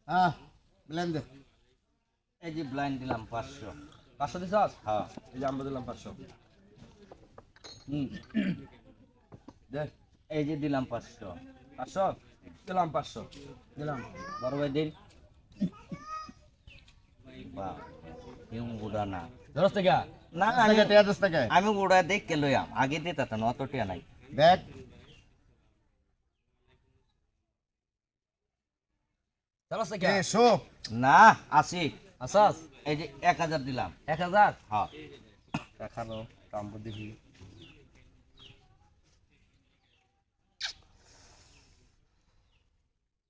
হ্যাঁ ব্লেন্ড দে। এই যে ব্লাইন্ড দিলাম 500। 500 দিছাস? হ্যাঁ এই যে আমরা দিলাম 500। হুম দে এই যে দিলাম 500। 500 দিলাম 500 দিলাম। বড় ভাই দিন। বাহ কেউ গুড়া না ধরস থেকে না টাকা টিয়া দশ টাকা আমি গুড়া দেখে লইয়াম আগে দিতে না অত টিয়া নাই। দেখ। ধরস থেকে এ শো না আসি আসাস এই যে 1000 দিলাম। 1000 হ্যাঁ দেখানো কাম দেখি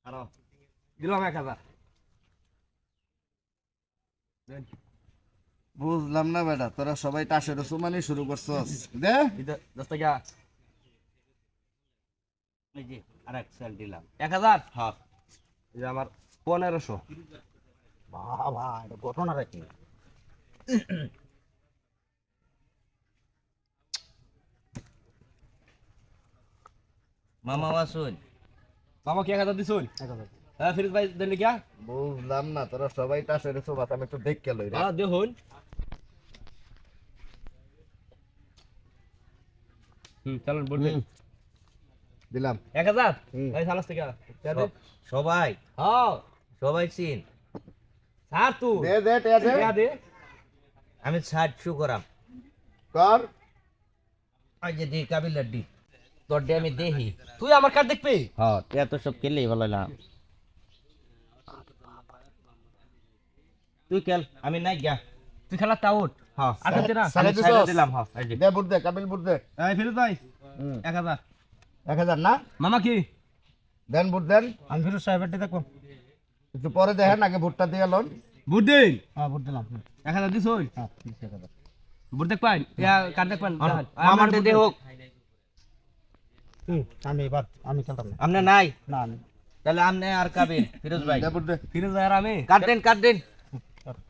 আরো দিলাম 1000 দেন বুঝলাম না বেটা, তোরা সবাই টাসের সুমানি শুরু করছস। দে 10 টাকা এই যে আরেক সেল দিলাম। 1000 হ্যাঁ এই যে আমার 1500 বাবা এটা ঘটনা রাখি। মামা আসুন মামা কি 1000 দিছুন হ্যাঁ ফিরোজ ভাই দেন কি বুঝলাম না, তোরা সবাই টাসের সুবাত, আমি একটু দেখ কে লই রে। হ্যাঁ দেখুন চলুন বলবে দিলাম। 1000 হুম। এই সালাস থেকে দে সবাই হ্যাঁ সবাই চিন স্যার তুই দে দে টিয়া দে দে আমি 60 করাম। কর। ওই যে দি কাবিলার দি তোর ডে আমি দেখি। তুই আমার কার্ড দেখবি হ্যাঁ তুই এত সব খেললেই ভালো না। তুই খেল আমি নাই গা। তুই খেলা আউট হ্যাঁ আর খেলতে না সাড়ে আমি দুশো। ছাইড়া দিলাম। হ্যাঁ এই যে দে বুট দে, কাবিল বুট দে। এই ফিরোজ ভাই হুম 1000 1000 না মামা কি দেন, বুট দেন। আমি ফিরোজ সাহেবেরটা দেখবো একটু পরে দেখেন, আগে বুটটা দিয়ে লন। বুট দিন হ্যাঁ বুট দিলাম। 1000 দিছ ওই হ্যাঁ 1000। বুট দেখ পাই ইয়া কার্ড দেখ পাই আমার দে হোক আমি এবার আমি খেলতাম না। আমনে নাই না আমি তাহলে আমনে আর কাবিল ফিরোজ ভাই দে বুট দে। ফিরোজ ভাই আর আমি কাট দেন।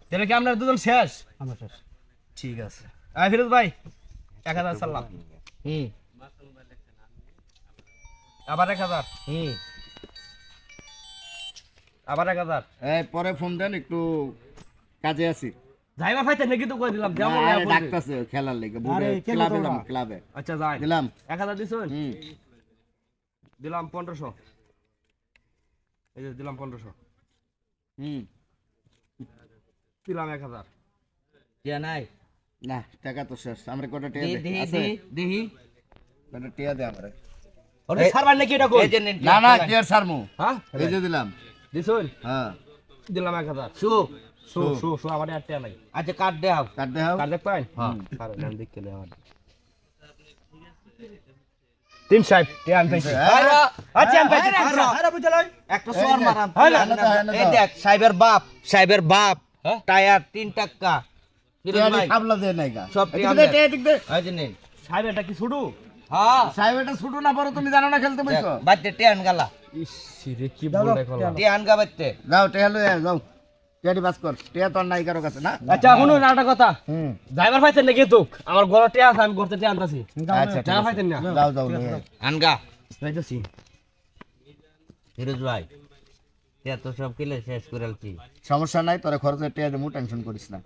তাহলে কি আমরা দুজন শেষ আমার শেষ। ঠিক আছে এই ফিরোজ ভাই 1000 সালাম হুম আবার 1000 হুম আবার 1000 এই পরে ফোন দেন, একটু কাজে আছি। যাইবা ফাইতে নাকি তো কই দিলাম যেমন আরে ডাকতাছে খেলার লেগে, বুটে ক্লাবে যাম, ক্লাবে আচ্ছা যাই দিলাম। 1000 দিছ হুম দিলাম 1500 এই যে দিলাম 1500 হুম দিলাম 1000 টিয়া নাই না, টাকা তো শেষ। আমরা কটা টিয়া দে দেহি আছে? দেহি কটা টিয়া দে আমারে। ওরে সারবার নাকি এটা কই এই যে নিন না না, টিয়া। টিয়ার সারমু। হ্যাঁ এই যে দিলাম। দিছুন হ্যাঁ দিলাম 1000 শু শো শো শো আমার আর টিয়া নাই আচ্ছা কাট দেও কাট দে হাও। কার্ড দেখ পাই হ্যাঁ আর নাম দেখ কেলে আমার 360 টিয়া আমি পাইছি আচ্ছা আমি পাইছি আরে বুঝা লই একটা সোয়ার মারাম হয় না, এই দেখ সাহেবের বাপ হ্যাঁ? টায়ার 3 টাকা ফিরোজ টিয়া ভাই খাবলা দে নাই গা। সব এদিকে টিয়া দে, দে। টিয়া এদিকে দে। এই যে নিন সাহেব এটা কি ছুডু হ্যাঁ সাহেব এটা ছুটু না পড়ো, তুমি জানো না খেলতে বইছো। বাইতে টিয়ান গালা ইস রে কি বললে করলাম টিয়ান গা বাইতে যাও টিয়া লয়ে আয়, যাও। টিয়াটি বাস কর। টিয়া তো আর নাই কারো কাছে না। আচ্ছা শুনুন একটা কথা হুম ড্রাইভার পাইতেন নাকি তুক আমার গড় টিয়া আছে আমি গড়তে টিয়া আনতাছি আচ্ছা ঠিক ড্রাইভার আছে। পাইতেন না যাও যাও লয়ে আয়। আনগা যাইতাছি ফিরোজ ভাই টিয়া তো সব কিলে শেষ করে আলছি সমস্যা নাই, তোরা খরচের টিয়া দেবো, টেনশন করিস না।